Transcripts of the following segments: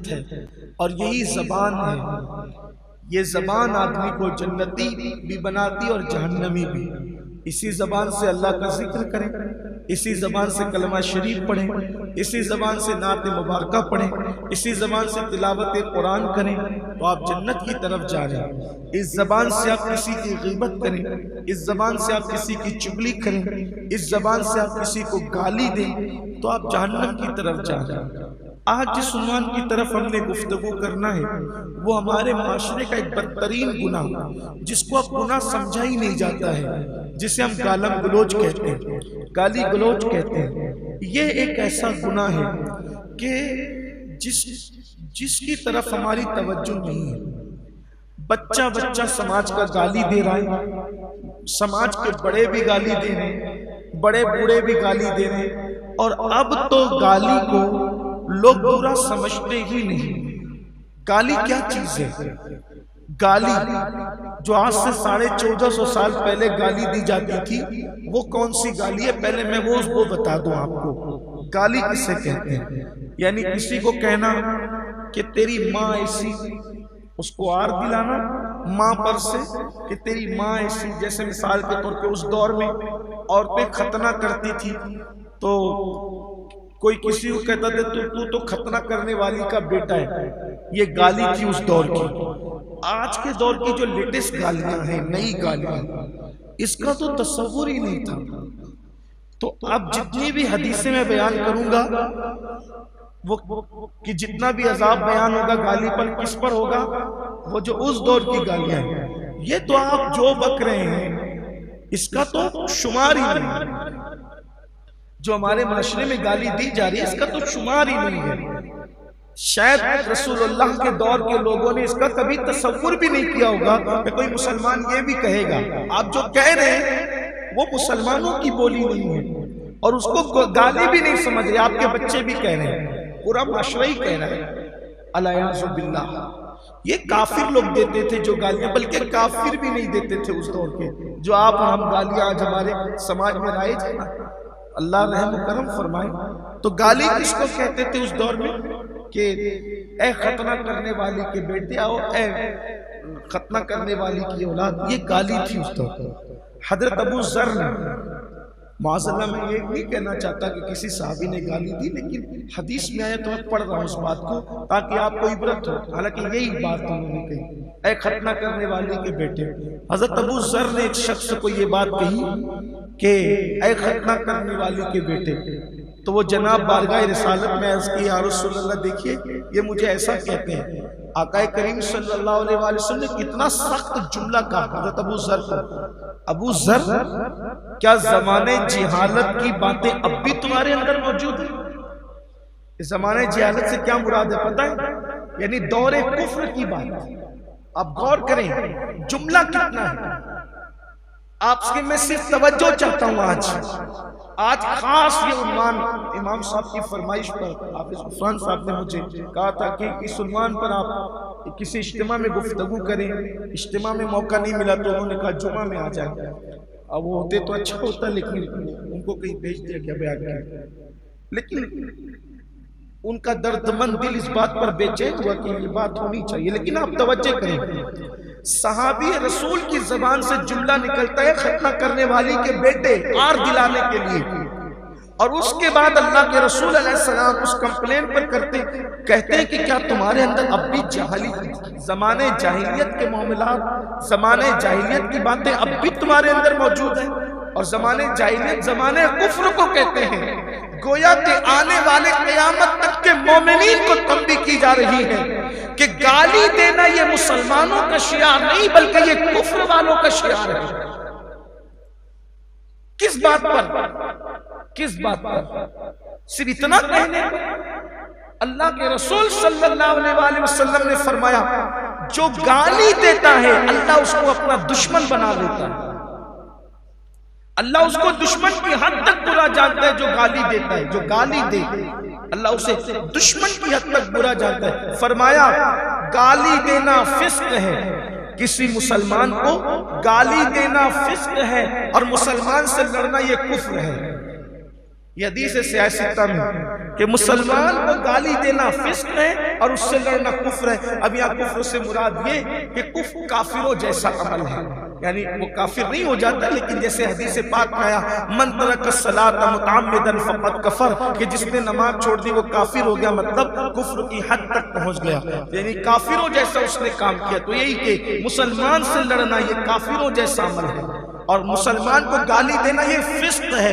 جنت ہے اور یہی زبان ہے. یہ زبان آدمی کو جنتی بھی بناتی اور جہنمی بھی. اسی زبان سے اللہ کا ذکر کریں، اسی زبان سے کلمہ شریف پڑھیں، اسی زبان سے نعت مبارکہ پڑھیں، اسی زبان سے تلاوت قرآن کریں تو آپ جنت کی طرف جا رہے ہیں. اس زبان سے آپ کسی کی غیبت کریں، اس زبان سے آپ کسی کی چغلی کریں، اس زبان سے آپ کسی کو گالی دیں تو آپ جہنم کی طرف جا رہے ہیں. آج جس عنوان کی طرف ہم نے گفتگو کرنا ہے وہ ہمارے معاشرے کا ایک بدترین گناہ، جس کو اب گناہ سمجھا ہی نہیں جاتا ہے، جسے ہم گالم گلوچ کہتے ہیں، گالی گلوچ کہتے ہیں. یہ ایک ایسا گناہ ہے کہ جس کی طرف ہماری توجہ نہیں ہے. بچہ سماج کا گالی دے رہا ہے، سماج کے بڑے بھی گالی دے رہے ہیں، بڑے بوڑھے بھی گالی دے رہے ہیں، اور اب تو گالی کو لوگ برا سمجھتے ہی نہیں. گالی کیا چیز ہے؟ گالی جو آج سے 1450 سال پہلے گالی دی جاتی تھی وہ کون سی گالی ہے؟ پہلے میں وہ بتا دوں آپ کو. گالی کسے کہتے ہیں؟ یعنی کسی کو کہنا کہ تیری ماں ایسی، اس کو آر دلانا ماں پر سے کہ تیری ماں ایسی. جیسے مثال کے طور پہ اس دور میں عورتیں ختنہ کرتی تھی تو کوئی کسی کو کہتا تھا تو ختنہ کرنے والی کا بیٹا ہے. یہ گالی تھی اس دور کی. آج کے دور کی جو لیٹسٹ گالیاں ہیں، نئی گالیاں، اس کا تو تصور ہی نہیں تھا. تو اب جتنی بھی حدیثیں میں بیان کروں گا وہ کہ جتنا بھی عذاب بیان ہوگا گالی پر کس پر ہوگا؟ وہ جو اس دور کی گالیاں ہیں. یہ تو آپ جو بک رہے ہیں اس کا تو شمار ہی نہیں. جو ہمارے معاشرے میں گالی دی جا رہی ہے اس کا تو شمار ہی نہیں ہے. شاید رسول اللہ کے دور کے لوگوں نے اس کا کبھی تصور بھی نہیں کیا ہوگا کہ کوئی مسلمان یہ بھی کہے گا. آپ جو کہہ رہے ہیں وہ مسلمانوں کی بولی نہیں ہے اور اس کو گالی بھی نہیں سمجھ رہے. آپ کے بچے بھی کہہ رہے ہیں، پورا معاشرہ ہی کہہ رہا ہے. الیاذ باللہ. یہ کافر لوگ دیتے تھے جو گالیاں، بلکہ کافر بھی نہیں دیتے تھے اس دور کے جو آپ اور ہم گالیاں آج ہمارے سماج میں رائج ہے نا. اللہ رحم و کرم فرمائے. تو گالی کس کو کہتے تھے اس دور میں؟ کہ اے ختنہ کرنے والی کے بیٹے آؤ، اے ختنہ کرنے والی کی اولاد. یہ گالی تھی اس دور. حضرت ابو ذر نے، معاذ اللہ میں یہ نہیں کہنا چاہتا کہ کسی صحابی نے گالی دی، لیکن حدیث میں آیا تو میں پڑھ رہا ہوں اس بات کو تاکہ آپ کو عبرت ہو. حالانکہ یہی بات انہوں نے کہی، اے ختنہ کرنے والی کے بیٹے. حضرت ابو ذر نے ایک شخص کو یہ بات کہی کہ اے ختنہ کرنے والی کے بیٹے، تو وہ جناب بارگاہ رسالت میں عرض کی یا رسول اللہ دیکھیے یہ مجھے ایسا کہتے ہیں. آقا کریم صلی اللہ علیہ وآلہ وسلم نے کتنا سخت جملہ کہا حضرت ابو ذر کو. ابو ذر، کیا زمانے جہالت کی باتیں اب بھی تمہارے اندر موجود ہیں؟ اس زمانے جہالت سے کیا مراد ہے پتہ ہے؟ یعنی دور کفر کی بات. اب غور کریں جملہ کتنا ہے. آپ سے میں صرف توجہ چاہتا ہوں. آج خاص یہ عنوان امام صاحب کی فرمائش پر حافظ عثمان صاحب نے مجھے کہا تھا کہ اس عنوان پر آپ کسی اجتماع میں گفتگو کریں. اجتماع میں موقع نہیں ملا تو انہوں نے کہا جمعہ میں آ جائیں. اب وہ ہوتے تو اچھا ہوتا لیکن ان کو کہیں بھیج دیا گیا بیان کے. لیکن ان کا درد مند دل اس بات پر بے چین ہوا کہ یہ بات ہونی چاہیے. لیکن آپ توجہ کریں، صحابی رسول کی زبان سے جملہ نکلتا ہے ختنہ کرنے والی کے بیٹے، آر دلانے کے لیے، اور اس کے بعد اللہ کے رسول علیہ السلام اس کمپلین پر کہتے ہیں کہ کیا تمہارے اندر اب بھی زمانے جاہلیت کے معاملات، زمانے جاہلیت کی باتیں اب بھی تمہارے اندر موجود ہیں؟ اور زمانے جاہلیت زمانے کفر کو کہتے ہیں. گویا کہ آنے والے قیامت تک کے مومنین کو تنبیہ کی جا رہی ہے کہ گالی دینا یہ مسلمانوں کا شعار نہیں بلکہ یہ کفر والوں کا شعار ہے. کس بات پر؟ کس بات پر؟ صرف اتنا کہنے اللہ کے رسول صلی اللہ علیہ وآلہ وسلم نے فرمایا جو گالی دیتا ہے اللہ اس کو اپنا دشمن بنا لیتا ہے. اللہ اس کو دشمن کی حد تک برا جانتا ہے جو گالی دیتا ہے. جو گالی دے اللہ اسے دشمن کی حد تک برا جانتا ہے. فرمایا گالی دینا فسق ہے. کسی مسلمان کو گالی دینا فسق ہے اور مسلمان سے لڑنا یہ کفر ہے. یہ حدیث سیاستہ میں کہ مسلمان کو گالی دینا فسق ہے اور اس سے لڑنا کفر ہے۔ اب یہاں کفر سے مراد یہ کہ کفر کافروں جیسا عمل ہے، یعنی وہ کافر نہیں ہو جاتا، لیکن جیسے حدیث پاک میں آیا من ترک الصلاۃ متعمدا فقد کفر، کہ جس نے نماز چھوڑ دی وہ کافر ہو گیا، مطلب کفر کی حد تک پہنچ گیا، یعنی کافروں جیسا اس نے کام کیا۔ تو یہی کہ مسلمان سے لڑنا یہ کافروں جیسا عمل ہے، اور مسلمان کو گالی دینا یہ فسق ہے۔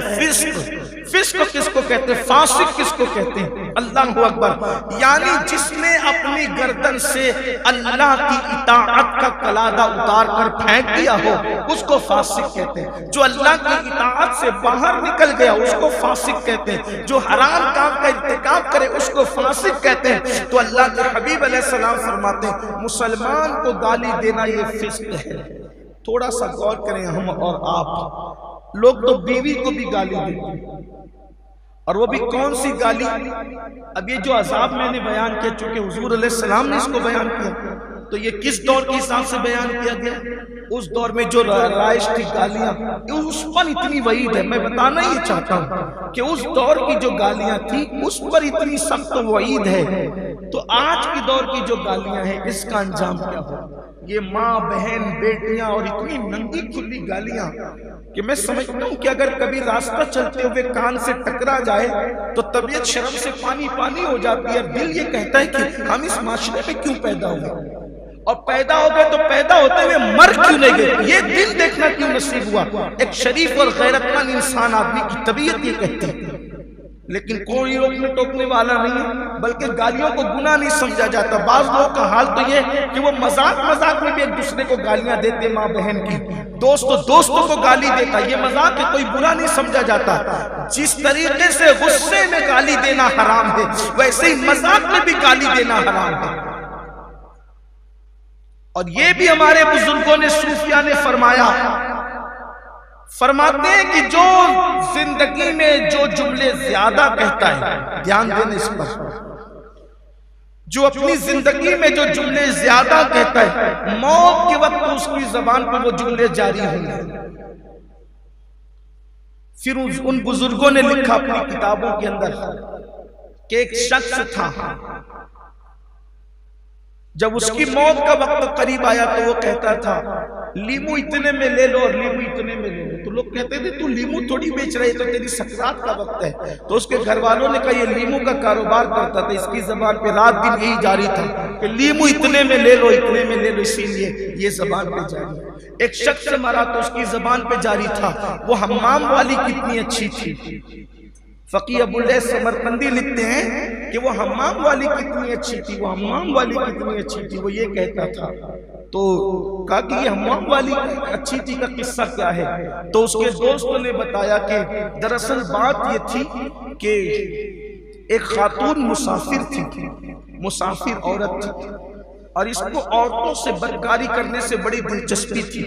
فسق کس کو کہتے ہیں؟ فاسق کس کو کہتے ہیں؟ اللہ اکبر، یعنی جس نے اپنی گردن سے اللہ کی اطاعت کا قلادہ اتار کر پھینک دیا ہو اس کو فاسق کہتے ہیں۔ جو اللہ کی اطاعت سے باہر نکل گیا اس کو فاسق کہتے ہیں۔ جو حرام کام کا ارتکاب کرے اس کو فاسق کہتے ہیں۔ تو اللہ کے حبیب علیہ السلام فرماتے ہیں مسلمان کو گالی دینا یہ فسق ہے۔ تھوڑا سا غور کریں ہم اور آپ، لوگ تو بیوی کو بھی گالی دیتے ہیں، اور وہ بھی کون سی گالی؟ اب یہ جو عذاب میں نے بیان کیا، چونکہ حضور علیہ السلام نے اس کو بیان کیا، تو یہ کس دور کے حساب سے بیان کیا گیا؟ اس دور میں جو رائج تھی گالیاں، اس پر اتنی وعید ہے۔ میں بتانا یہ چاہتا ہوں کہ اس دور کی جو گالیاں تھی اس پر اتنی سخت وعید ہے، تو آج کی دور کی جو گالیاں ہیں اس کا انجام کیا ہو؟ یہ ماں بہن بیٹیاں اور اتنی ننگی کھلی گالیاں کہ میں سمجھتا ہوں کہ اگر کبھی راستہ چلتے ہوئے کان سے ٹکرا جائے تو طبیعت شرم سے پانی پانی ہو جاتی ہے، دل یہ کہتا ہے کہ ہم اس معاشرے میں کیوں پیدا ہوئے، اور پیدا ہو گئے تو پیدا ہوتے ہوئے مر کیوں نہیں گئے، یہ دل دیکھنا کیوں نصیب ہوا۔ ایک شریف اور غیرت مند انسان آدمی کی طبیعت یہ کہتی ہے، لیکن کوئی روکنے ٹوکنے والا نہیں ہے، بلکہ گالیوں کو گناہ نہیں سمجھا جاتا۔ بعض لوگوں کا حال تو یہ کہ وہ مذاق میں بھی ایک دوسرے کو گالیاں دیتے، ماں بہن کی، دوستوں کو گالی دیتا، یہ مذاق ہے، کوئی برا نہیں سمجھا جاتا۔ جس طریقے سے غصے میں گالی دینا حرام ہے ویسے ہی مذاق میں بھی گالی دینا حرام ہے، اور یہ بھی ہمارے بزرگوں نے صوفیاء نے فرماتے ہیں کہ جو زندگی میں جو جملے زیادہ کہتا ہے، دھیان دینا اس پر، جو اپنی زندگی میں جو جملے زیادہ کہتا ہے موت کے وقت اس کی زبان پر وہ جملے جاری ہوں گے۔ پھر ان بزرگوں نے لکھا اپنی کتابوں کے اندر کہ ایک شخص تھا، جب اس کی موت کا وقت قریب آیا تو وہ کہتا تھا لیمو اتنے میں لے لو اور لیمو اتنے میں لے لو۔ تو لوگ کہتے تھے تو لیمو تھوڑی بیچ رہے تو تیری سکرات کا وقت ہے۔ تو اس کے گھر والوں نے کہا یہ لیمو کا کاروبار کرتا تھا، اس کی زبان پہ رات دن یہی جاری تھا کہ لیمو اتنے میں لے لو اتنے میں لے لو، اسی لیے یہ زبان پہ جاری ہے۔ ایک شخص سے مرا تو اس کی زبان پہ جاری تھا وہ حمام والی کتنی اچھی تھی۔ فقیہ ابو اللیث سمرقندی لکھتے ہیں کہ وہ حمام والی کتنی اچھی تھی، وہ حمام والی کتنی اچھی تھی، وہ یہ کہتا تھا۔ تو کہا کہ یہ حمام والی اچھی تھی کا قصہ کیا ہے؟ تو اس کے دوستوں نے بتایا کہ دراصل بات یہ تھی کہ ایک خاتون مسافر تھی، مسافر عورت تھی، اور اس کو عورتوں سے بدکاری کرنے سے بڑی دلچسپی تھی۔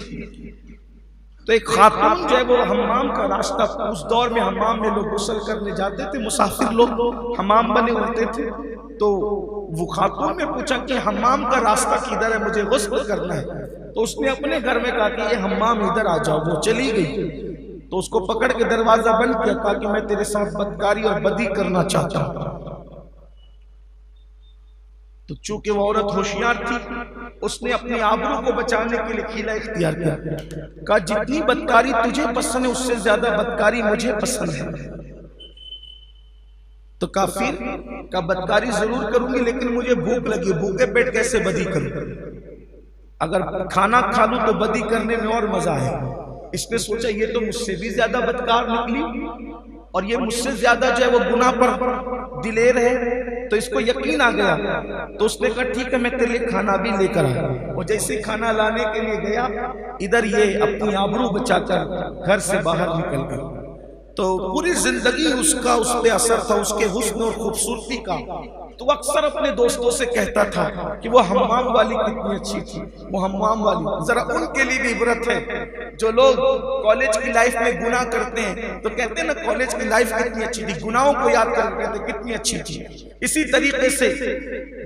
تو ایک خاتون جو ہے وہ حمام کا راستہ، اس دور میں حمام میں لوگ غسل کرنے جاتے تھے، مسافر لوگ حمام بنے ہوتے تھے، تو وہ خاتون نے پوچھا کہ حمام کا راستہ کدھر ہے، مجھے غسل کرنا ہے۔ تو اس نے اپنے گھر میں کہا کہ یہ حمام ادھر آ جاؤ، وہ چلی گئی۔ تو اس کو پکڑ کے دروازہ بند کیا، کہا کہ میں تیرے ساتھ بدکاری اور بدی کرنا چاہتا ہوں۔ تو چونکہ وہ عورت ہوشیار تھی اس نے اپنی آبرو کو بچانے کے لیے حیلہ اختیار کیا، کہا جتنی بدکاری تجھے پسند ہے اس سے زیادہ بدکاری مجھے پسند ہے۔ تو کافر کا بدکاری ضرور کروں گی لیکن مجھے بھوک لگی، بھوکے پیٹ کیسے بدی کروں؟ اگر کھانا کھا لوں تو بدی کرنے میں اور مزہ ہے۔ اس نے سوچا یہ تو مجھ سے بھی زیادہ بدکار نکلی اور یہ مجھ سے زیادہ جو ہے وہ گناہ پر دلیر ہے، تو اس کو یقین آ گیا۔ تو اس نے کہا ٹھیک ہے میں تیرے لیے کھانا بھی لے کر آیا۔ وہ جیسے کھانا لانے کے لیے گیا ادھر یہ اپنی آبرو بچا کر گھر سے باہر نکل گیا۔ تو پوری زندگی اس کا اس پہ اثر تھا، اس کے حسن اور خوبصورتی کا۔ تو اکثر اپنے دوستوں سے کہتا تھا کہ وہ حمام والی کتنی اچھی تھی، وہ حمام والی۔ ذرا ان کے لیے بھی عبرت ہے جو لوگ کالج کی لائف میں گناہ کرتے ہیں تو کہتے ہیں نا کالج کی لائف کتنی اچھی تھی، گناہوں کو یاد کر کے کہتے ہیں کتنی اچھی تھی۔ اسی طریقے سے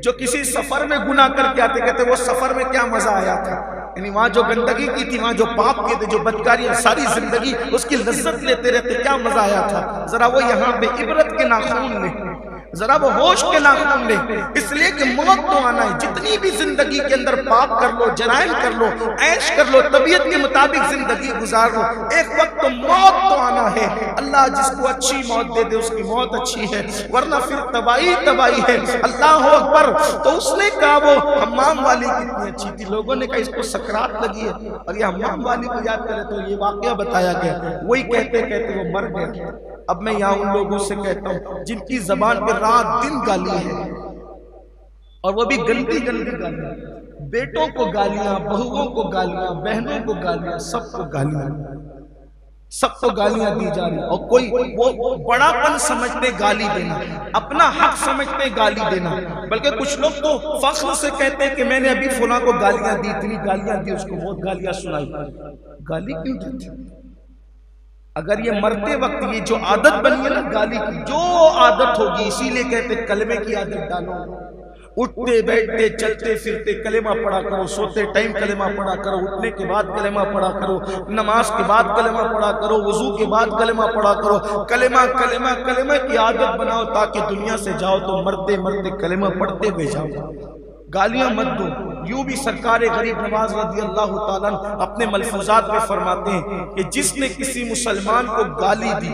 جو کسی سفر میں گناہ کر کے آتے کہتے وہ سفر میں کیا مزہ آیا تھا، یعنی وہاں جو گندگی کی تھی، وہاں جو پاپ کیے تھے، جو بدکاریاں، ساری زندگی اس کی لذت لیتے رہتے، کیا مزہ آیا تھا۔ ذرا وہ یہاں پہ عبرت کے ناخون لیں، ذرا وہ ہوش کے ناخون لیں، اس لیے کہ موت تو آنا ہے۔ جتنی بھی زندگی کے اندر پاپ کر لو، جرائم کر لو، عیش کر لو، طبیعت کے مطابق زندگی گزار لو، ایک وقت تو موت تو آنا ہے۔ اللہ جس کو اچھی موت دے دے اس کی موت اچھی ہے، ورنہ پھر تباہی تباہی ہے۔ اللہ اکبر۔ تو اس نے کہا وہ حمام والی کتنی اچھی تھی، لوگوں نے کہا اس کو سکرات لگی ہے، اور یہ حمام والی کو یاد کرے تو یہ واقعہ بتایا گیا، وہی کہتے کہتے وہ مر گیا۔ اب میں یہاں ان لوگوں سے کہتا ہوں جن کی زبان پہ رات دن گالی ہے، اور وہ بھی گندی گندی گالیاں، بیٹوں کو گالیاں، بہووں کو گالیاں، بہنوں کو گالیاں، سب کو گالیاں، سب کو گالیاں دی جا رہی، اور کوئی وہ بڑا پن سمجھتے گالی دینا، اپنا حق سمجھتے گالی دینا، بلکہ کچھ لوگ تو فخر سے کہتے ہیں کہ میں نے ابھی فلاں کو گالیاں دی، اتنی گالیاں دی، اس کو بہت گالیاں سنائی۔ گالی کیوں دیتے؟ اگر یہ مرتے وقت یہ جو عادت بنی ہے نا گالی کی، جو عادت ہوگی، اسی لیے کہتے کلمے کی عادت ڈالو، اٹھتے بیٹھتے چلتے پھرتے کلمہ پڑھا کرو، سوتے ٹائم کلمہ پڑھا کرو، اٹھنے کے بعد کلمہ پڑھا کرو، نماز کے بعد کلمہ پڑھا کرو، وضو کے بعد کلمہ پڑھا کرو، کلمہ کلمہ کلمہ کی عادت بناؤ، تاکہ دنیا سے جاؤ تو مرتے مرتے کلمہ پڑھتے ہوئے جاؤ، گالیاں مت دو۔ یوں بھی سرکار غریب نواز رضی اللہ تعالیٰ اپنے ملفوظات میں فرماتے ہیں کہ جس نے کسی مسلمان کو گالی دی،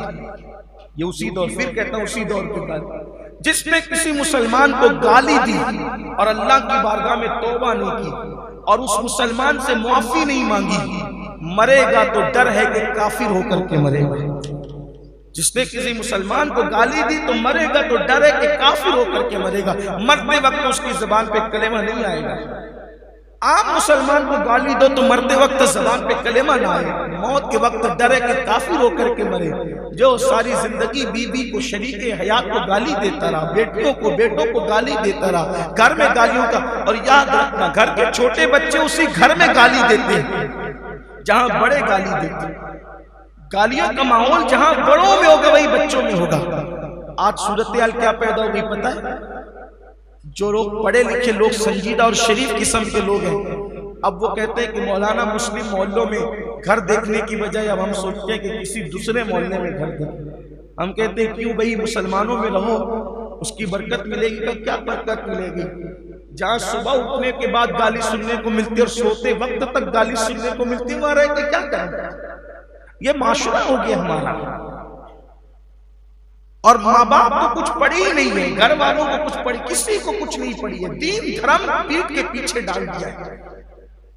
یہ اسی دور، پھر کہتا ہوں اسی دور کی گالی، جس نے کسی مسلمان کو گالی دی اور اللہ کی بارگاہ میں توبہ نہیں کی اور اس مسلمان سے معافی نہیں مانگی، مرے گا تو ڈر ہے کہ کافر ہو کر کے مرے گا۔ جس نے کسی مسلمان کو گالی دی تو مرے گا تو ڈر ہے کہ کافر ہو کر کے مرے گا، مرتے وقت اس کی زبان پہ کلمہ نہیں آئے گا۔ عام مسلمان کو گالی دو تو مرتے وقت زبان پہ کلمہ نہ آئے، موت کے وقت ڈر ہے کہ کافر ہو کر کے مرے۔ جو ساری زندگی بیوی کو، شریک حیات کو گالی دیتا رہا، بیٹوں کو گالی دیتا رہا، گھر میں گالیوں کا، اور یاد رکھنا گھر کے چھوٹے بچے اسی گھر میں گالی دیتے ہیں جہاں بڑے گالی دیتے ہیں۔ گالیوں کا ماحول جہاں بڑوں میں ہوگا وہی بچوں میں ہوگا۔ آج صورتحال کیا پیدا ہوگی پتہ ہے؟ جو لوگ پڑھے لکھے لوگ، سنجیدہ اور شریف قسم کے لوگ ہیں، اب وہ کہتے ہیں کہ مولانا مسلم محلوں میں گھر دیکھنے کی بجائے اب ہم سوچتے ہیں کہ کسی دوسرے محلے میں گھر دیکھیں۔ ہم کہتے ہیں کیوں بھئی، مسلمانوں میں رہو، اس کی برکت ملے گی۔ تو کیا برکت ملے گی؟ جہاں صبح اٹھنے کے بعد گالی سننے کو ملتی اور سوتے وقت تک گالی سننے کو ملتی، وہاں رہ کے کیا کریں؟ یہ معاشرہ ہو گیا ہمارا، اور ماں باپ تو کچھ پڑھی ہی نہیں ہے، گھر والوں کو کچھ پڑھی، کسی کو کچھ نہیں پڑھی ہے، دین دھرم پیٹ کے پیچھے ڈال دیا ہے۔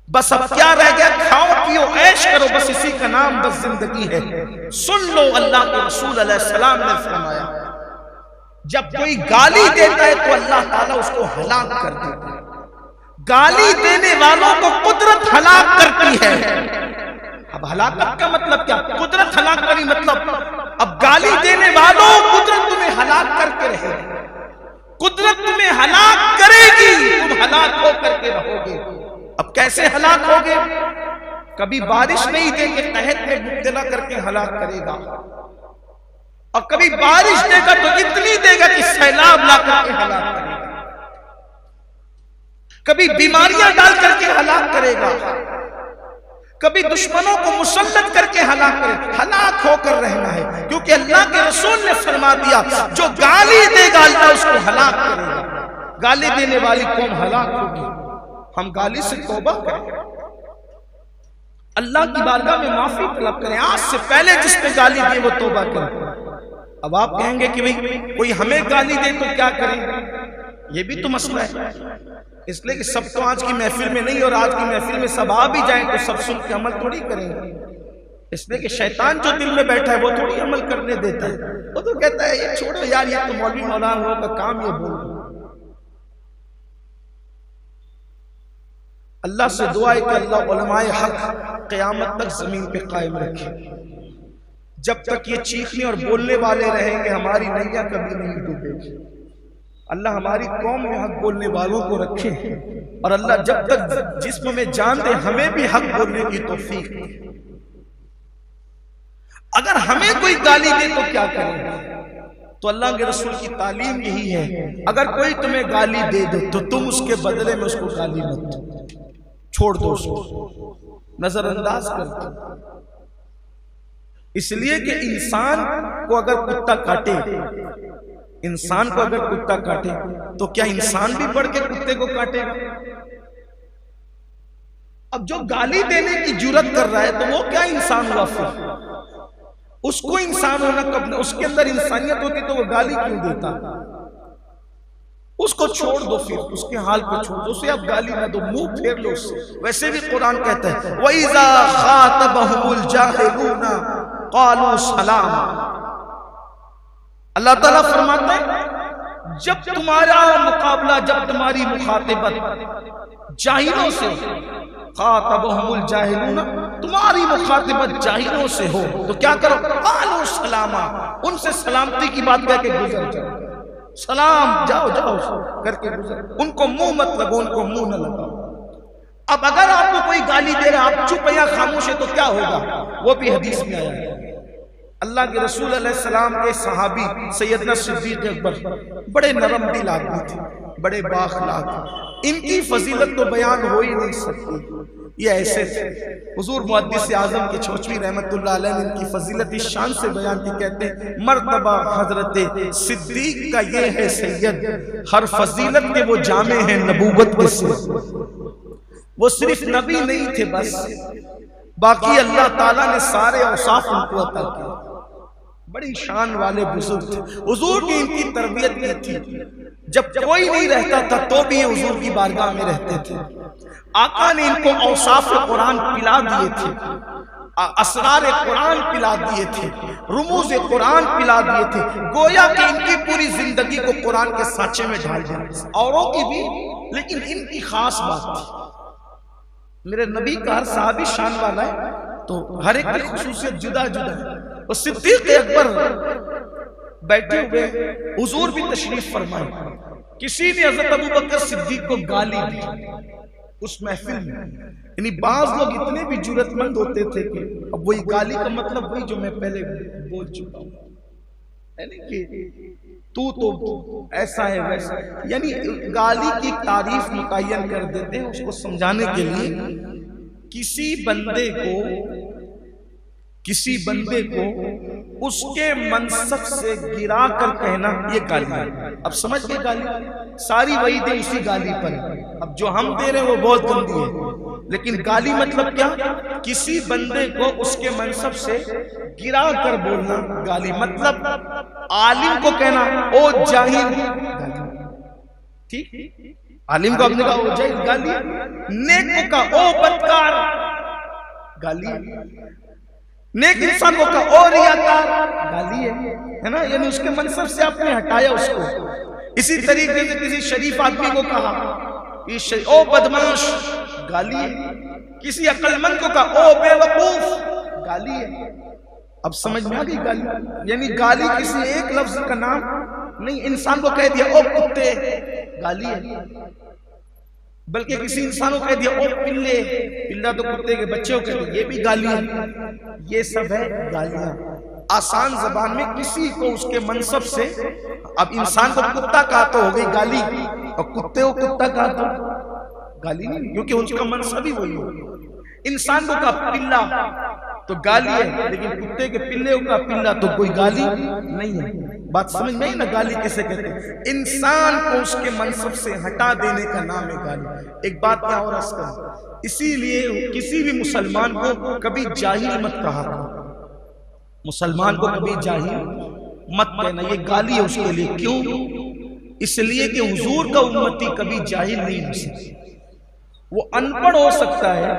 بس اب کیا رہ گیا؟ کھاؤ پیو عیش کرو، بس اسی کا نام بس زندگی ہے۔ سن لو، اللہ کے رسول علیہ السلام نے فرمایا جب کوئی گالی دیتا ہے تو اللہ تعالیٰ اس کو ہلاک کر دیتا ہے۔ گالی دینے والوں کو قدرت ہلاک کرتی ہے۔ اب ہلاکت کا مطلب کیا؟ قدرت ہلاک کری مطلب اب گالی دینے والوں قدرت تمہیں ہلاک کر کے رہے گی، قدرت تمہیں ہلاک کرے گی، تم ہلاک ہو کر کے رہو گے۔ اب کیسے ہلاک ہوگے؟ کبھی بارش نہیں دے کے قحط میں مبتلا کر کے ہلاک کرے گا، اور کبھی بارش دے گا تو اتنی دے گا کہ سیلاب لا کر کے ہلاک کرے گا، کبھی بیماریاں ڈال کر کے ہلاک کرے گا، کبھی دشمنوں کو مسلط کر کے ہلاک کرے۔ ہلاک ہو کر رہنا ہے، کیونکہ اللہ کے رسول نے فرما دیا جو گالی دے گا اللہ اس کو ہلاک کرے گا۔ گالی دینے والی قوم ہلاک ہوگی۔ ہم گالی سے توبہ کریں، اللہ کی بارگاہ میں معافی طلب کریں، آج سے پہلے جس نے گالی دی وہ توبہ کریں۔ اب آپ کہیں گے کہ بھئی کوئی ہمیں گالی دے تو کیا کریں؟ یہ بھی تو مسئلہ ہے، اس لیے کہ سب تو آج کی محفل میں نہیں، اور آج کی محفل میں سب آ بھی جائیں تو سب سن کے عمل تھوڑی کریں گے، اس لیے کہ شیطان جو دل میں بیٹھا ہے وہ تھوڑی عمل کرنے دیتا ہے، وہ تو کہتا ہے یہ چھوڑو یار، یہ تو مولوی مولانا کا کام یہ بول۔ اللہ سے دعا ہے کہ اللہ علماء حق قیامت تک زمین پہ قائم رکھے، جب تک یہ چیخنے اور بولنے والے رہیں گے ہماری نیا کبھی نہیں ڈوبے گی۔ اللہ ہماری قوم میں حق بولنے والوں کو رکھے، اور اللہ جب تک جسم میں جان دے ہمیں بھی حق بولنے کی توفیق دے۔ اگر ہمیں کوئی گالی دے تو کیا کریں؟ تو اللہ کے رسول کی تعلیم یہی ہے، اگر کوئی تمہیں گالی دے دو تو تم اس کے بدلے میں اس کو گالی مت دو، چھوڑ دو اس کو، نظر انداز کر دو، اس لیے کہ انسان کو اگر کتا کاٹے، انسان کو اگر کتا کاٹے تو کیا انسان بھی بڑھ کے کتے کو کاٹے گا؟ اب جو گالی دینے کی جرات کر رہا ہے تو وہ کیا انسان ہوا پھر؟ اس کو انسان ہونا کب، اس کے اندر انسانیت ہوتی تو وہ گالی کیوں دیتا؟ اس کو چھوڑ دو، پھر اس کے حال پہ چھوڑ دو، اسے اب گالی نہ دو، منہ پھیر لو اس سے۔ ویسے بھی قرآن کہتا ہے وَإِذَا خَاطَبَهُمُ الْجَاهِلُونَ قَالُوا سَلَامًا، اللہ تعالیٰ فرماتے ہیں جب تمہارا مقابلہ، جب تمہاری مخاطبت جاہلوں سے، خاطبہم الجاہلون، تمہاری مخاطبت جاہلوں سے ہو تو کیا کرو؟ قالوا سلاما، ان سے سلامتی کی بات کہہ کے گزر جاؤ، سلام، جاؤ جاؤ کر کے گزر، ان کو منہ مت لگو، ان کو منہ نہ لگاؤ۔ اب اگر آپ کو کوئی گالی دے رہا، آپ چپ یا خاموش ہے تو کیا ہوگا؟ وہ بھی حدیث میں آیا ہے۔ اللہ کے رسول علیہ السلام کے صحابی سیدنا صدیق اکبر بڑے نرم دل آدمی تھے، بڑے بااخلاق، ان کی فضیلت تو بیان ہو ہی نہیں سکتی، یہ ایسے تھے۔ حضور محدث اعظم کے چھوچوی رحمت اللہ علیہ نے ان کی فضیلت اس شان سے بیان کی، کہتے ہیں مرتبہ حضرت صدیق کا یہ ہے سید، ہر فضیلت کے وہ جامع ہیں نبوت کے سے، وہ صرف نبی نہیں تھے بس، باقی اللہ تعالیٰ نے سارے اوصاف ان کو عطا کیے، بڑی شان والے بزرگ تھے۔ حضور کی ان کی تربیت کی تھی، جب کوئی نہیں رہتا تھا تو بھی یہ حضور کی بارگاہ میں رہتے تھے، آقا نے ان کو اوصاف قرآن پلا دیے تھے، اسرار قرآن پلا دیے تھے، رموز قرآن پلا دیے تھے، گویا کہ ان کی پوری زندگی کو قرآن کے سانچے میں ڈھال دیا، اوروں کی بھی لیکن ان کی خاص بات تھی۔ میرے نبی کا ہر صحابی شان والا ہے تو ہر ایک کی خصوصیت جدا جدا ہے، اور صدیق اکبر بیٹھے ہوئے حضور بھی تشریف فرمائے، کسی نے حضرت ابوبکر صدیق کو گالی دی اس محفل میں، یعنی بعض لوگ اتنے بھی جرات مند ہوتے تھے کہ اب وہی گالی کا مطلب وہی جو میں پہلے بول چکا ہوں، یعنی کہ تو ایسا ہے ویسا، یعنی گالی کی تعریف متعین کر دیتے ہیں اس کو سمجھانے کے لیے۔ کسی بندے کو اس کے منصب سے گرا کر کہنا یہ گالی ہے۔ اب سمجھ گئے گالی، ساری وعیدیں اسی گالی پر ہیں، اب جو ہم دے رہے ہیں وہ بہت گندی ہے، لیکن گالی مطلب کیا؟ کسی بندے کو اس کے منصب سے گرا کر بولنا گالی، مطلب عالم کو کہنا او جاہل، ٹھیک، عالم کو اپنے کہا او جاہل گالی، نیک کو کہا او بدکار گالی، نیک انسان کو کہا او ریاکار گالی ہے نا، یعنی اس کے منصب سے آپ نے ہٹایا اس کو۔ اسی طریقے سے کسی شریف آدمی کو کہا او بدمعاش گالی ہے، کسی عقل مند کو کہا او بے وقوف گالی ہے۔ اب سمجھ میں آ گئی گالی، یعنی گالی کسی ایک لفظ کا نام نہیں، انسان کو کہہ دیا او کتے گالی ہے، بلکہ کسی انسان کو کہہ دیا او پلے، پلہ تو کتے کے بچے کو کہہ دیا، یہ بھی گالی ہے۔ یہ سب ہے گالیاں آسان زبان میں، کسی کو اس کے منصب سے، اب انسان کو کتا کہا تو ہو گئی گالی، اور کتے کو کتا کہا تو گالی نہیں، کیونکہ ان کا منصب ہی وہی ہو۔ انسان کو کہا پلہ تو گالی ہے، لیکن کتے کے پلے کو کہا پلہ تو کوئی گالی نہیں ہے۔ بات سمجھ میں نا گالی کیسے کہتے ہیں؟ انسان کو اس کے منصب سے ہٹا دینے کا نام ہے گالی۔ ایک بات کیا اور عرض کروں، اسی لیے کسی بھی مسلمان کو کبھی جاہل مت کہا، مسلمان کو کبھی جاہل مت کہنا، یہ گالی ہے اس کے لیے۔ کیوں؟ اس لیے کہ حضور کا امتی کبھی جاہل نہیں ہو سکتا، وہ ان پڑھ ہو سکتا ہے،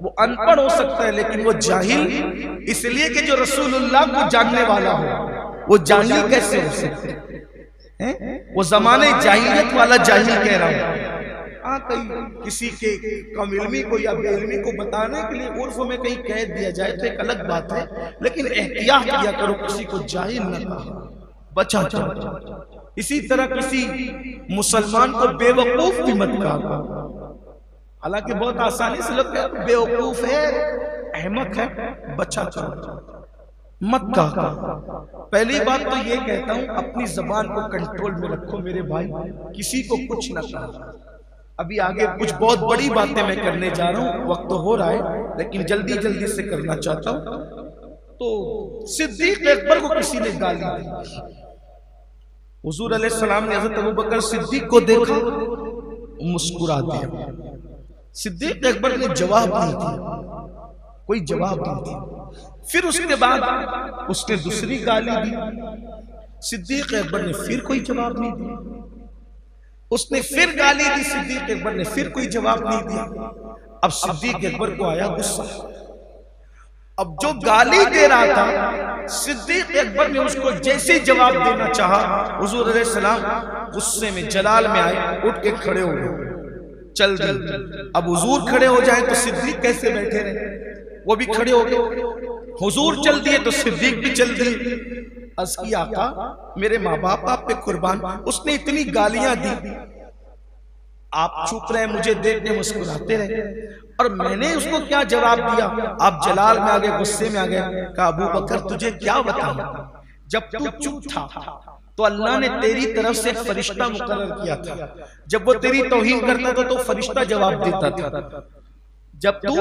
وہ ان پڑھ ہو سکتا ہے لیکن وہ جاہل اس لیے کہ جو رسول اللہ کو جاننے والا ہو وہ جاہل کیسے ہو سکتا ہے؟ وہ زمانے جاہلیت والا جاہل کہہ رہا ہوں، کہیں کسی کے کم علمی کو یا بے علمی کو بتانے کے لیے عرف میں کہیں کہہ دیا جائے تو ایک الگ بات ہے، لیکن احتیاط کیا کرو کسی کو جاہل نہ کہو، بچا جاؤ۔ اسی طرح کسی مسلمان کو بے وقوف بھی مت کہا، حالانکہ بہت آسانی سے لوگ کہتے ہیں بے وقوف ہے، احمق ہے، بچا جاؤ، مت کہا۔ پہلی بات تو یہ کہتا ہوں اپنی زبان کو کنٹرول میں رکھو میرے بھائی، کسی کو کچھ نہ کہا۔ ابھی آگے کچھ بہت بڑی باتیں میں کرنے جا رہا ہوں، وقت تو ہو رہا ہے لیکن جلدی جلدی سے کرنا چاہتا ہوں۔ تو صدیق اکبر کو کسی نے گالی دی، حضور علیہ السلام نے حضرت ابوبکر صدیق کو دیکھا، مسکرا دیا۔ صدیق اکبر نے جواب نہیں دیا، کوئی جواب نہیں دیا۔ پھر اس کے بعد اس نے دوسری گالی دی، صدیق اکبر نے پھر کوئی جواب نہیں دیا۔ اس نے پھر گالی دی، صدیق اکبر نے پھر کوئی جواب نہیں دیا۔ اب صدیق اکبر کو آیا غصہ، اب جو گالی دے رہا تھا صدیق اکبر نے اس کو جیسے جواب دینا چاہا، حضور علیہ السلام غصے میں جلال میں آئے، اٹھ کے کھڑے ہو گئے، چل دی۔ اب حضور کھڑے ہو جائیں تو صدیق کیسے بیٹھے رہے؟ وہ بھی کھڑے ہو گئے۔ حضور چل دیے تو صدیق بھی چل دیے۔ عرض کی آقا میرے ماں باپ آپ پہ قربان، اس نے اتنی گالیاں دی، آپ چھپ رہے، مجھے دیکھ کے مسکراتے رہے، اور میں نے اس کو کیا جواب دیا؟ آپ جلال میں آگئے، غصے میں آگئے، کہا ابو بکر تجھے کیا بتاؤں، جب تو چپ تھا تو اللہ نے تیری طرف سے فرشتہ مقرر کیا تھا، جب وہ تیری توہین کرتا تھا تو فرشتہ جواب دیتا تھا، جب تو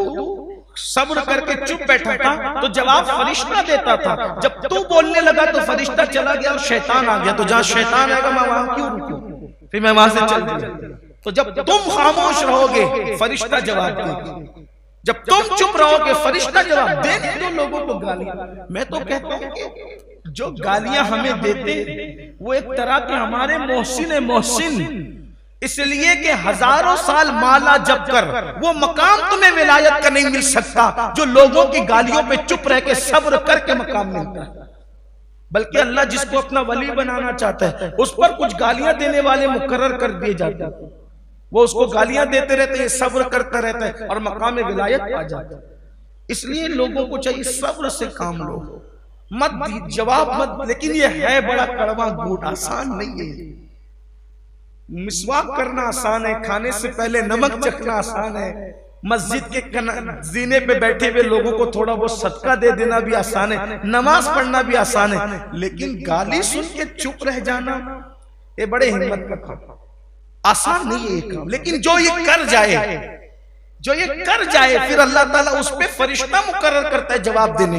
صبر کر کے چپ بیٹھا تھا تو جواب فرشتہ دیتا تھا، جب تو بولنے لگا تو فرشتہ چلا گیا اور شیطان آ گیا، تو جہاں شیطان آئے گا میں وہاں کیوں رکوں، پھر میں وہاں سے چل دیا۔ تو جب تم خاموش رہو گے فرشتہ جواب دے گا، جب تم چپ رہو گے فرشتہ جواب دے دو لوگوں کو گالیاں۔ میں تو کہتا ہوں کہ جو گالیاں ہمیں دیتے وہ ایک طرح کے ہمارے محسن، اس لیے کہ ہزاروں سال مالا جب کر وہ مقام تمہیں ولایت کا نہیں مل سکتا جو لوگوں کی گالیوں پہ چپ رہ کے صبر کر کے مقام ملتا ہے، بلکہ اللہ جس کو اپنا ولی بنانا چاہتا ہے اس پر کچھ گالیاں دینے والے مقرر کر دیے جاتے ہیں، وہ اس کو گالیاں دیتے رہتے ہیں، صبر کرتا رہتا ہے اور مقام ولایت آ جاتا ہے۔ اس لیے لوگوں کو چاہیے صبر سے کام لو، مت جواب مت، لیکن یہ ہے بڑا کڑوا گھونٹ، آسان نہیں ہے۔ مسواک کرنا آسان ہے، کھانے سے پہلے نمک چکھنا آسان ہے، مسجد کے زینے پہ بیٹھے ہوئے لوگوں کو تھوڑا وہ صدقہ دے دینا بھی آسان ہے، نماز پڑھنا بھی آسان ہے، لیکن گالی سن کے چپ رہ جانا یہ بڑے ہمت کا کام، آسان نہیں ہے یہ کام۔ لیکن جو یہ کر جائے پھر اللہ تعالیٰ اس پہ فرشتہ مقرر کرتا ہے جواب دینے،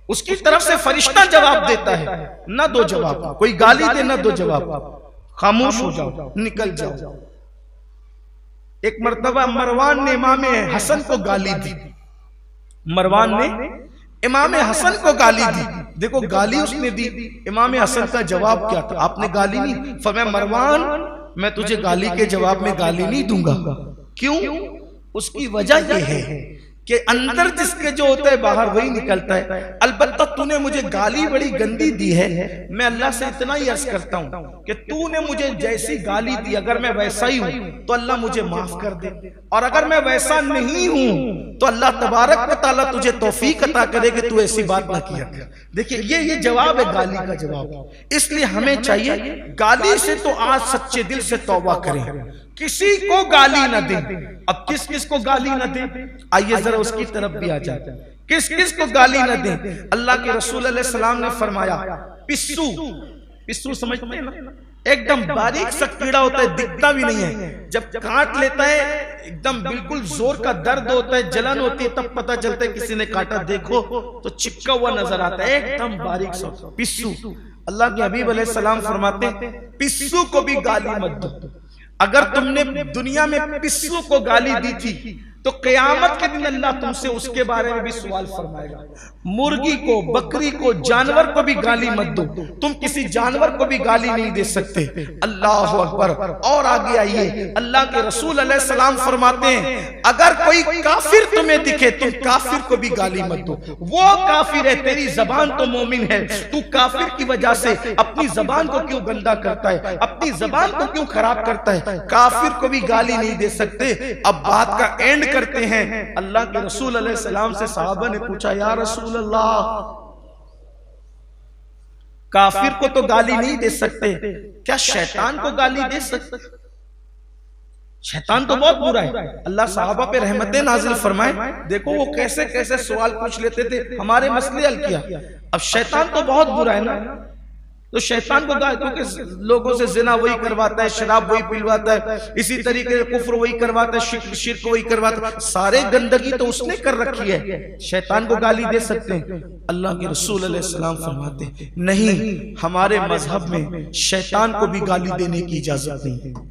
اس کی طرف سے فرشتہ جواب دیتا ہے، نہ دو جواب، کوئی گالی دے نہ دو جواب، خاموش ہو جاؤ، نکل جاؤ۔ ایک مرتبہ مروان نے امام حسن کو گالی دی، مروان نے امام حسن کو گالی دی، دیکھو گالی اس نے دی، امام حسن کا جواب کیا تھا؟ آپ نے گالی نہیں، فرمایا مروان میں تجھے گالی کے جواب میں گالی نہیں دوں گا۔ کیوں؟ اس کی وجہ یہ ہے کہ اندر جس کے جو ہوتا ہے باہر وہی نکلتا ہے، البتہ تو نے مجھے گالی بڑی گندی دی ہے، میں اللہ سے اتنا ہی عرض کرتا ہوں کہ تو نے مجھے جیسی گالی دی اگر میں ویسا ہی ہوں تو اللہ مجھے معاف کر دے، اور اگر میں ویسا نہیں ہوں تو اللہ تبارک و تعالیٰ تجھے توفیق عطا کرے کہ تو ایسی بات نہ کیا۔ دیکھیں یہ جواب ہے گالی کا جواب، اس لیے ہمیں چاہیے گالی سے تو آج سچے دل سے توبہ کریں، کسی کو گالی نہ دیں۔ اب کس کس کو گالی نہ دیں؟ آئیے ذرا اس کی طرف بھی آ جائے، کس کس کو گالی نہ دیں؟ اللہ کے رسول علیہ السلام نے فرمایا پسو سمجھتے ہیں نا، ایک دم باریک سا کیڑا ہوتا ہے، دکھتا بھی نہیں ہے، جب کاٹ لیتا ہے ایک دم بالکل زور کا درد ہوتا ہے، جلن ہوتی ہے، تب پتہ چلتا ہے کسی نے کاٹا، دیکھو تو چپکا ہوا نظر آتا ہے، ایک دم باریک سا پسو۔ اللہ کے حبیب علیہ السلام فرماتے ہیں پسو کو بھی گالی مت دو۔ اگر تم نے دنیا میں پسو کو گالی دی تھی تو قیامت کے دن اللہ تم سے اس کے بارے میں بھی سوال فرمائے گا۔ مرغی کو، بکری کو، جانور کو بھی گالی مت دو، تم کسی جانور کو بھی گالی نہیں دے سکتے۔ اللہ اکبر۔ اور آگے آئیے، اللہ کے رسول علیہ السلام فرماتے ہیں اگر کوئی کافر تمہیں دکھے تم کافر کو بھی گالی مت دو، وہ کافر ہے، تیری زبان تو مومن ہے، تو کافر کی وجہ سے اپنی زبان کو کیوں گندا کرتا ہے، اپنی زبان کو کیوں خراب کرتا ہے، کافر کو بھی گالی نہیں دے سکتے۔ اب بات کا اینڈ کرتے ہیں، اللہ کے رسول علیہ السلام سے صحابہ نے پوچھا یا رسول اللہ کافر کو تو گالی نہیں دے سکتے، کیا شیطان کو گالی دے سکتے؟ شیطان تو بہت برا ہے۔ اللہ صحابہ پہ رحمتیں نازل فرمائے، دیکھو وہ کیسے کیسے سوال پوچھ لیتے تھے، ہمارے مسئلے حل کیا۔ اب شیطان تو بہت برا ہے نا، تو شیطان کو گالی، کیونکہ لوگوں سے زنا وہی کرواتا ہے، شراب وہی پلواتا ہے، اسی طریقے سے کفر وہی کرواتا ہے، شرک وہی کرواتا ہے، سارے گندگی تو اس نے کر رکھی ہے، شیطان کو گالی دے سکتے ہیں؟ اللہ کے رسول علیہ السلام فرماتے ہیں نہیں، ہمارے مذہب میں شیطان کو بھی گالی دینے کی اجازت نہیں ہے۔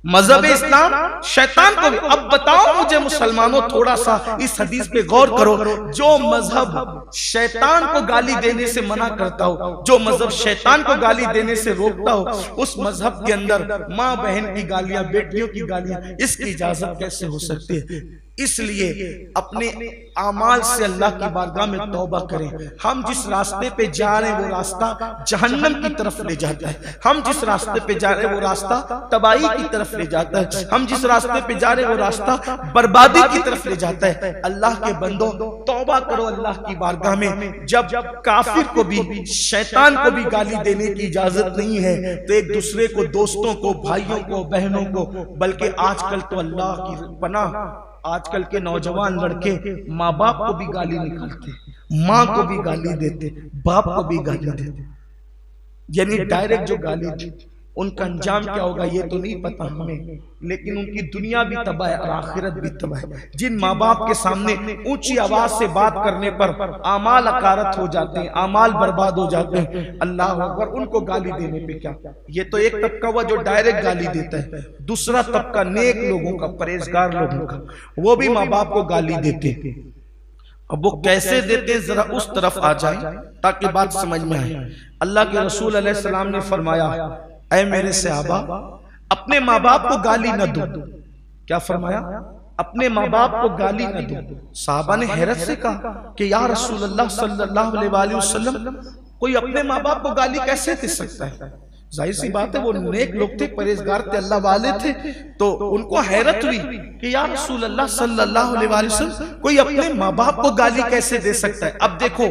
مذہب اسلام شیطان کو بھی۔ اب بتاؤ مجھے مسلمانوں، تھوڑا سا اس حدیث پہ غور کرو، جو مذہب شیطان کو گالی دینے سے منع کرتا ہو، جو مذہب شیطان کو گالی دینے سے روکتا ہو، اس مذہب کے اندر ماں بہن کی گالیاں، بیٹیوں کی گالیاں، اس کی اجازت کیسے ہو سکتی ہے؟ اس لیے اپنے اعمال سے اللہ کی بارگاہ میں توبہ کریں۔ ہم جس راستے پہ جا رہے ہیں وہ راستہ جہنم کی طرف لے جاتا ہے، ہم جس راستے پہ جا رہے ہیں وہ راستہ تباہی کی طرف لے جاتا ہے، ہم جس راستے پہ جا رہے ہیں وہ راستہ بربادی کی طرف لے جاتا ہے۔ اللہ کے بندوں، توبہ کرو اللہ کی بارگاہ میں۔ جب کافر کو بھی، شیطان کو بھی گالی دینے کی اجازت نہیں ہے، تو ایک دوسرے کو، دوستوں کو، بھائیوں کو، بہنوں کو، بلکہ آج کل تو اللہ کی پناہ، آج کل کے نوجوان لڑکے ماں باپ کو بھی گالی نکالتے، ماں کو بھی گالی دیتے، باپ کو بھی گالی دیتے، یعنی ڈائریکٹ جو گالی دی، ان کا انجام کیا ہوگا یہ تو نہیں پتا ہمیں، لیکن ان کی دنیا بھی تباہ ہے اور آخرت بھی تباہ ہے۔ جن ماں باپ کے سامنے اونچی آواز سے بات کرنے پر اعمال اکارت ہو جاتے ہیں، اعمال برباد ہو جاتے ہیں، اللہ اکبر، ان کو گالی دینے پہ کیا؟ یہ تو ایک طبقہ ہوا جو ڈائریکٹ گالی دیتا ہے، دوسرا طبقہ نیک لوگوں کا، پرہیزگار لوگوں کا، وہ بھی ماں باپ کو گالی دیتے ہیں۔ اب وہ کیسے دیتے ہیں ذرا اس طرف آ جائیں تاکہ بات سمجھ میں آئے۔ اللہ کے رسول علیہ السلام نے فرمایا، اے میرے صحابہ، اپنے ماں باپ کو گالی نہ دو۔ کیا فرمایا؟ اپنے ماں باپ کو گالی نہ دو۔ صحابہ نے حیرت سے کہا کہ یا رسول اللہ صلی اللہ علیہ وسلم، کوئی اپنے ماں باپ کو گالی کیسے دے سکتا ہے؟ ظاہر سی بات ہے وہ نیک لوگ تھے، پرہیزگار تھے، اللہ والے تھے، تو ان کو حیرت ہوئی کہ یا رسول اللہ صلی اللہ علیہ وسلم، کوئی اپنے ماں باپ کو گالی کیسے دے سکتا ہے؟ اب دیکھو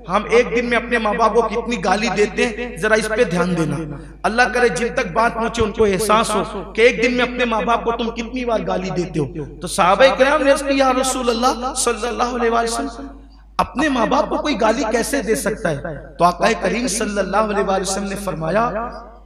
ہم ایک دن میں اپنے ماں باپ کو کتنی گالی دیتے ہیں، ذرا اس پہ دھیان دینا۔ اللہ کرے جن تک بات پہنچے ان کو احساس ہو کہ ایک دن میں اپنے ماں باپ کو تم کتنی بار گالی دیتے ہو۔ تو صحابہ کرام نے عرض کی یا رسول اللہ صلی اللہ علیہ وسلم، اپنے ماں باپ کو کوئی گالی کیسے دے سکتا ہے؟ تو آقا کریم صلی اللہ علیہ وسلم نے فرمایا،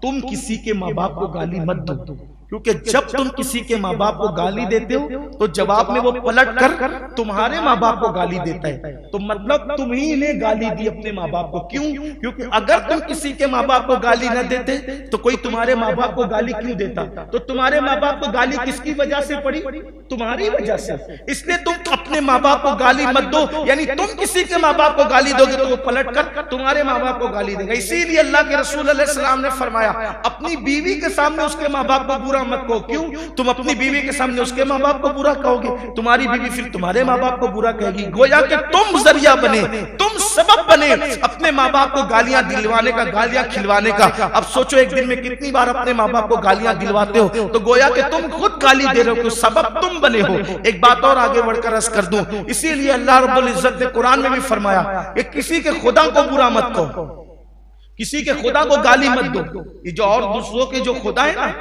تم کسی کے ماں باپ کو گالی مت دو، کیونکہ جب تم کسی کے ماں باپ کو گالی دیتے ہو تو جواب میں وہ پلٹ کر تمہارے ماں باپ کو گالی دیتا ہے، تو مطلب تم ہی نے گالی دی اپنے ماں باپ کو۔ کیوں؟ کیونکہ اگر تم کسی کے ماں باپ کو گالی نہ دیتے تو کوئی تمہارے ماں باپ کو گالی کیوں دیتا؟ تو تمہارے ماں باپ کو گالی کس کی وجہ سے پڑی؟ تمہاری وجہ سے۔ اس لیے تم اپنے ماں باپ کو گالی مت دو، یعنی تم کسی کے ماں باپ کو گالی دو گے تو وہ پلٹ کر تمہارے ماں باپ کو گالی دے گا۔ اسی لیے اللہ کے رسول علیہ السلام نے فرمایا، اپنی بیوی کے سامنے اس کے ماں باپ کو برا مت کہو۔ کیوں؟ تم اپنی بیوی کے سامنے اس کے ماں باپ کو برا کہو گے، تمہاری بیوی پھر تمہارے ماں باپ کو برا کہے گی، گویا کہ تم ذریعہ بنے، تم سبب بنے اپنے ماں باپ کو گالیاں دلوانے کا، گالیاں کھلوانے کا۔ اب سوچو ایک دن میں کتنی بار اپنے ماں باپ کو گالیاں دلواتے ہو، تو گویا کہ تم خود گالی دے رہے ہو، کہ سبب تم بنے ہو۔ ایک بات اور آگے بڑھ کر عرض کر دوں، اسی لیے اللہ رب العزت نے قرآن میں بھی فرمایا کہ کسی کے خدا کو برا مت کہو، کسی کے خدا کو گالی مت دو۔ یہ جو اور دوسروں کے جو خدا ہے نا،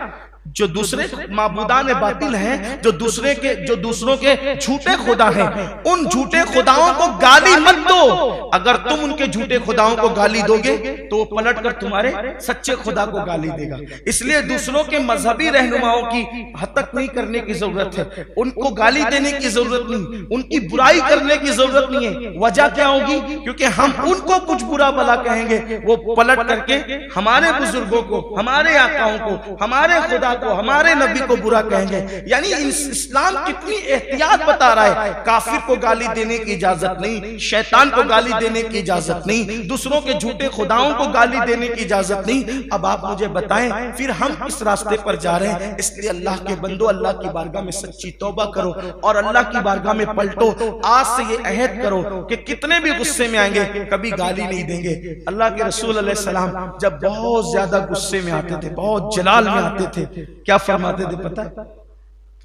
جو دوسرے معبودان باطل ہیں، جو دوسروں کے جھوٹے خدا ہیں، ان جھوٹے خداؤں کو گالی مت دو۔ اگر تم ان کے جھوٹے خداؤں کو گالی دو گے تو وہ پلٹ کر تمہارے سچے خدا کو گالی دے گا۔ اس لیے دوسروں کے مذہبی رہنماؤں کی حد تک نہیں کرنے کی ضرورت ہے، ان کو گالی دینے کی ضرورت نہیں، ان کی برائی کرنے کی ضرورت نہیں ہے۔ وجہ کیا ہوگی؟ کیونکہ ہم ان کو کچھ برا بھلا کہیں گے، وہ پلٹ کر کے ہمارے بزرگوں کو، ہمارے آقاؤں کو، ہمارے خدا کو، ہمارے نبی کو برا کہیں گے۔ یعنی اسلام کتنی احتیاط بتا رہا ہے، کافر کو گالی دینے کی اجازت نہیں، شیطان کو گالی دینے کی اجازت نہیں، دوسروں کے جھوٹے خداؤں کو گالی دینے کی اجازت نہیں۔ اب آپ مجھے بتائیں پھر ہم اس راستے پر جا رہے ہیں؟ اس لیے اللہ کے بندو، اللہ کی بارگاہ میں سچی توبہ کرو اور اللہ کی بارگاہ میں پلٹو۔ آج سے یہ عہد کرو کہ کتنے بھی غصے میں آئیں گے کبھی گالی نہیں دیں گے۔ اللہ کے رسول علیہ السلام جب بہت زیادہ غصے میں آتے تھے، بہت جلال میں آتے تھے، کیا فرماتے تھے پتہ ہے؟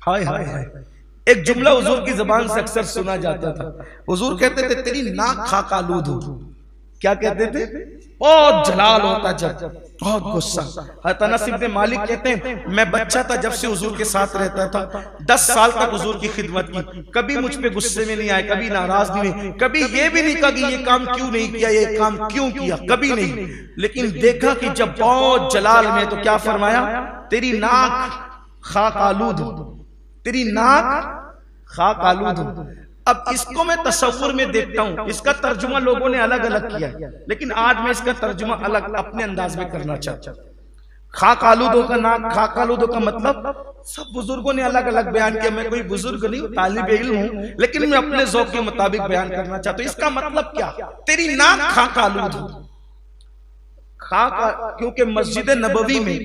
ہائے ہائے ہائے، ایک جملہ حضور کی زبان سے اکثر سنا جاتا تھا، حضور کہتے تھے تیری ناک خاک آلود ہو۔ کیا کہتے تھے؟ بہت جلال ہوتا جب، بہت غصہ۔ حضرت انس بن مالک کہتے ہیں میں بچہ تھا جب سے حضور کے ساتھ رہتا تھا، 10 سال تک حضور کی خدمت کی، کبھی مجھ پہ غصے میں نہیں آئے، کبھی ناراض نہیں ہوئے، کبھی یہ بھی نہیں کہا کہ یہ کام کیوں نہیں کیا، یہ کام کیوں کیا، کبھی نہیں۔ لیکن دیکھا کہ جب بہت جلال میں تو کیا فرمایا؟ تیری ناک خاک آلود ہو، تیری ناک خاک آلود ہو۔ اب اس کو میں تصور میں دیکھتا ہوں، اس کا ترجمہ لوگوں نے الگ الگ کیا ہے، لیکن آج میں اس کا ترجمہ الگ اپنے انداز میں کرنا چاہتا ہوں۔ خاک آلودوں کا ناک، خاک آلودوں کا مطلب سب بزرگوں نے الگ الگ بیان کیا، میں کوئی بزرگ نہیں ہوں، طالب علم ہوں، لیکن میں اپنے ذوق کے مطابق بیان کرنا چاہتا ہوں۔ اس کا مطلب کیا؟ تیری ناک خاک آلود ہو۔ خاک، کیونکہ مسجد نبوی میں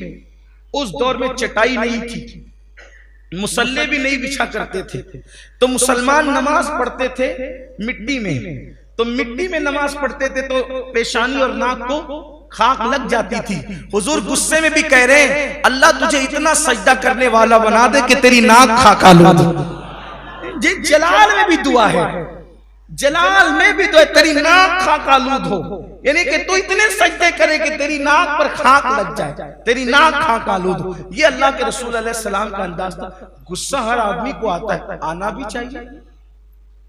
اس دور میں چٹائی نہیں تھی، مصلے بھی نہیں بچھا کرتے تھے، تو مسلمان نماز پڑھتے تھے مٹی میں، تو مٹی میں نماز پڑھتے تھے تو پیشانی اور ناک کو خاک لگ جاتی تھی۔ حضور غصے میں بھی کہہ رہے ہیں اللہ تجھے اتنا سجدہ کرنے والا بنا دے کہ تیری ناک خاک آلود ہو۔ یہ جلال میں بھی دعا ہے، جلال میں بھی تو تیری ناک خاک آلود ہو، یعنی کہ تو اتنے سجدے کرے کہ تیری ناک پر خاک لگ جائے، تیری ناک خاک آلود ہو۔ یہ اللہ کے رسول علیہ السلام کا انداز تھا۔ غصہ ہر آدمی کو آتا ہے، آنا بھی چاہیے۔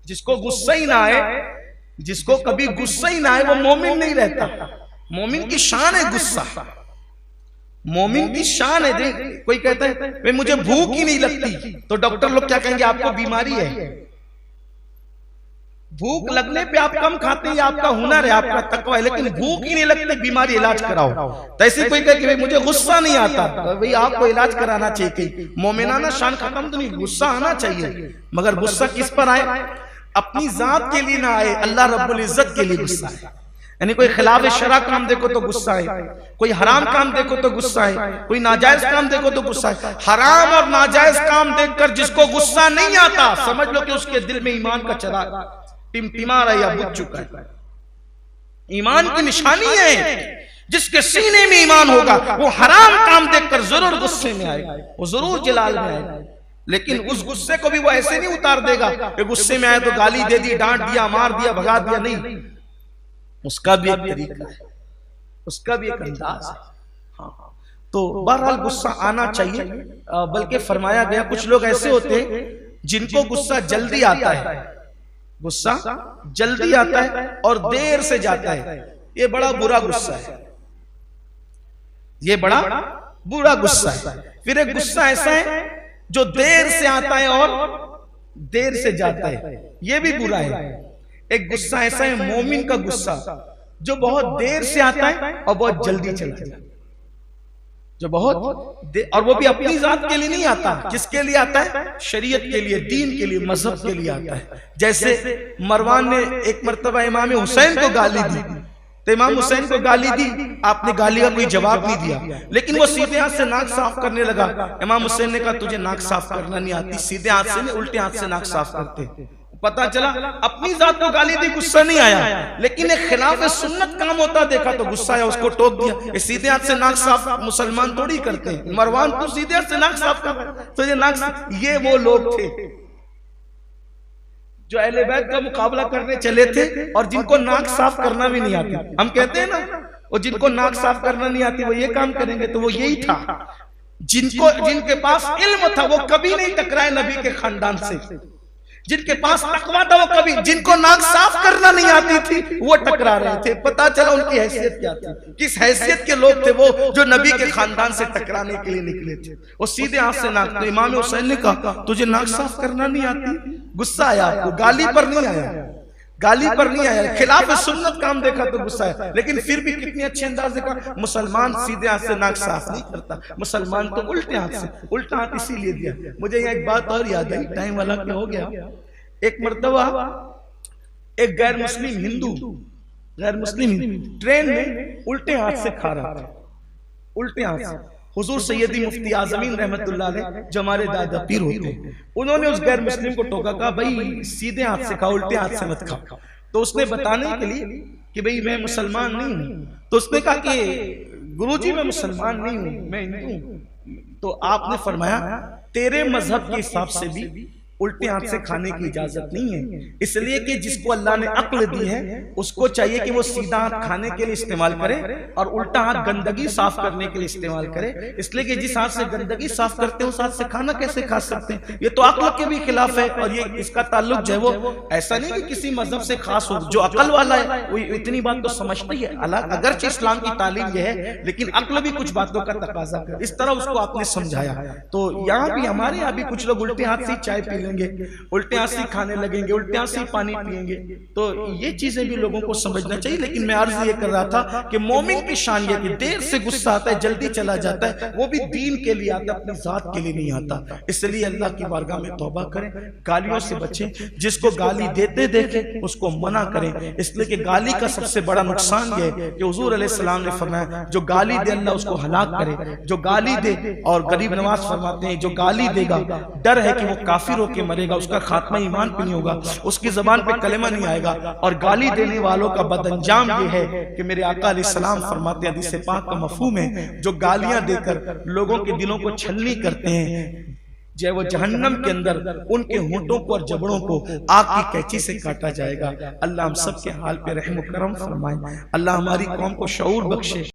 جس کو غصہ ہی نہ آئے، جس کو کبھی غصہ ہی نہ آئے وہ مومن نہیں رہتا۔ مومن کی شان ہے غصہ، مومن کی شان ہے۔ کوئی کہتا ہے مجھے بھوک ہی نہیں لگتی، تو ڈاکٹر لوگ کیا کہیں گے؟ آپ کو بیماری ہے۔ بھوک لگنے پہ آپ کم کھاتے ہیں، یہ آپ کا ہنر ہے، آپ کا تقوی ہے، لیکن بھوک ہی نہیں لگتی، بیماری علاج کراؤ۔ تو ایسے کوئی کہے کہ مجھے غصہ نہیں آتا، بھئی آپ کو علاج کرانا چاہیے۔ کہ مومنانہ شان ختم تو نہیں، غصہ آنا چاہیے، مگر غصہ کس پر آئے؟ اپنی ذات کے لیے نہ آئے، اللہ رب العزت کے لیے غصہ ہے۔ یعنی کوئی خلاف شرع کام دیکھو تو غصہ ہے، کوئی حرام کام دیکھو تو غصہ ہے، کوئی ناجائز کام دیکھو تو غصہ ہے۔ حرام اور ناجائز کام دیکھ کر جس کو غصہ نہیں آتا، سمجھ لو کہ اس کے دل میں ایمان کا چراغ ٹمٹما رہا ہے یا بجھ چکا ہے۔ ایمان کی نشانی ہے، جس کے سینے میں ایمان ہوگا وہ حرام کام دیکھ کر ضرور غصے میں آئے گا، وہ ضرور جلال میں آئے گا۔ لیکن اس غصے کو بھی وہ ایسے نہیں اتار دے گا کہ غصے میں آئے تو گالی دے دی، ڈانٹ دیا، مار دیا، بھگا دیا، نہیں۔ اس کا بھی ایک طریقہ ہے، اس کا بھی ایک انداز ہے۔ تو بہرحال غصہ آنا چاہیے، بلکہ فرمایا گیا کچھ لوگ ایسے ہوتے ہیں جن کو غصہ جلدی آتا ہے، غصہ جلدی آتا ہے اور دیر سے جاتا ہے، یہ بڑا برا غصہ ہے، یہ بڑا برا غصہ ہے۔ پھر ایک غصہ ایسا ہے جو دیر سے آتا ہے اور دیر سے جاتا ہے، یہ بھی برا ہے۔ ایک غصہ ایسا ہے مومن کا غصہ جو بہت دیر سے آتا ہے اور بہت جلدی چلا جاتا ہے، جو بہت اور وہ بھی اپنی ذات کے لیے نہیں آتا، کس کے لیے آتا ہے؟ شریعت کے لیے، دین کے لیے، مذہب کے لیے آتا ہے۔ جیسے مروان نے ایک مرتبہ امام حسین کو گالی دی، تو امام حسین کو گالی دی، آپ نے گالی کا کوئی جواب نہیں دیا، لیکن وہ سیدھے ہاتھ سے ناک صاف کرنے لگا۔ امام حسین نے کہا تجھے ناک صاف کرنا نہیں آتی، سیدھے ہاتھ سے نہیں الٹے ہاتھ سے ناک صاف کرتے۔ پتا چلا اپنی ذات کو گالی دی، غصہ نہیں آیا، لیکن ایک خلاف سنت کام ہوتا دیکھا تو غصہ آیا، اس کو ٹوک دیا۔ یہ سیدھے ہاتھ سے ناک صاف مسلمان تھوڑی کرتے ہیں، مروان تو سیدھے ہاتھ سے ناک صاف کر رہا ہے، تو یہ ناک صاف، یہ وہ لوگ تھے جو اہل بیت کا مقابلہ کرنے چلے تھے اور جن کو ناک صاف کرنا بھی نہیں آتی۔ ہم کہتے ہیں نا وہ جن کو ناک صاف کرنا نہیں آتی وہ یہ کام کریں گے، تو وہ یہی تھا جن کے پاس علم تھا وہ کبھی نہیں ٹکرائے نبی کے خاندان سے، جن کے پاس تقویٰ تھا وہ کبھی، جن کو ناک صاف کرنا نہیں آتی تھی وہ ٹکرا رہے تھے۔ پتا چلا ان کی حیثیت کیا تھی، کس حیثیت کے لوگ تھے وہ جو نبی کے خاندان سے ٹکرانے کے لیے نکلے تھے۔ وہ سیدھے ہاتھ سے ناک، تو امام حسین نے کہا تجھے ناک صاف کرنا نہیں آتی؟ غصہ آیا آپ کو، گالی پر نہیں آیا، گالی پر نہیں آیا، خلاف سنت کام دیکھا تو غصہ ہے، لیکن پھر بھی کتنی اچھے انداز دیکھا۔ مسلمان سیدھے ہاتھ سے ناک صاف نہیں کرتا، مسلمان تو الٹے ہاتھ سے، الٹا ہاتھ اسی لیے دیا۔ مجھے یہاں ایک بات اور یاد آئی، ٹائم والا کیا ہو گیا۔ ایک مرتبہ ایک غیر مسلم ہندو ٹرین میں الٹے ہاتھ سے کھا رہا تھا، الٹے ہاتھ سے۔ حضور سیدی مفتی اعظمین رحمت اللہ علیہ جو ہمارے دادا پیر ہوتے ہیں، انہوں نے اس غیر مسلم کو ٹوکا، کہا بھائی سیدھے ہاتھ سے کھاؤ، الٹے ہاتھ سے مت کھاؤ۔ تو اس نے بتانے کے لیے کہ بھئی میں مسلمان نہیں ہوں، تو اس نے کہا کہ گرو جی میں مسلمان نہیں ہوں، میں ہندو ہوں۔ تو آپ نے فرمایا تیرے مذہب کے حساب سے بھی الٹے ہاتھ سے کھانے کی اجازت نہیں ہے، اس لیے کہ جس کو اللہ نے عقل دی ہے اس کو چاہیے کہ وہ سیدھا ہاتھ کھانے کے لیے استعمال کرے اور الٹا ہاتھ گندگی صاف کرنے کے لیے استعمال کرے، اس لیے کہ جس ہاتھ سے گندگی صاف کرتے ہیں اس ہاتھ سے کھانا کیسے کھا سکتے ہیں؟ یہ تو عقل کے بھی خلاف ہے، اور یہ اس کا تعلق جو ہے وہ ایسا نہیں کہ کسی مذہب سے خاص ہو، جو عقل والا ہے وہ اتنی بات تو سمجھتا ہی ہے، اگرچہ اسلام کی تعلیم یہ ہے لیکن عقل بھی کچھ باتوں کا تقاضا کر، اس طرح اس کو آپ نے سمجھایا۔ تو یہاں بھی ہمارے یہاں بھی کچھ لوگ الٹے ہاتھ سے چائے پی لیں گے، الٹے ہاتھ سے کھانے لگیں گے، الٹے ہاتھ سے پانی پئیں گے، تو یہ چیزیں بھی لوگوں کو سمجھنا چاہیے۔ لیکن میں عرض یہ کر رہا تھا کہ مومن کی شان یہ کہ دیر سے غصہ آتا ہے جلدی چلا جاتا ہے، وہ بھی دین کے لیے آتا ہے، اپنی ذات کے لیے نہیں آتا۔ اس لیے اللہ کی بارگاہ میں توبہ کریں، گالیوں سے بچیں، جس کو گالی دیتے دیکھیں اس کو منع کریں، اس لیے کہ گالی کا سب سے بڑا نقصان یہ ہے کہ حضور علیہ السلام نے فرمایا جو گالی دے اللہ اس کو ہلاک کرے، جو گالی دے، اور غریب نواز فرماتے ہیں جو گالی دے گا ڈر ہے کہ وہ کافر ہو کے مرے گا، اس کا خاتمہ ایمان پہ نہیں ہوگا، اس کی زبان پہ کلمہ نہیں آئے گا، اور گالی دینے والوں کا بد انجام یہ ہے کہ میرے آقا علیہ السلام فرماتے ہیں، حدیث پاک کا مفہوم ہے، جو گالیاں دے کر لوگوں کے دلوں کو چھلنی کرتے ہیں جو وہ جہنم کے اندر ان کے ہونٹوں کو اور جبڑوں کو آگ کی کینچی سے کاٹا جائے گا۔ اللہ ہم سب کے حال پہ رحم و کرم فرمائے، اللہ ہماری قوم کو شعور بخشے۔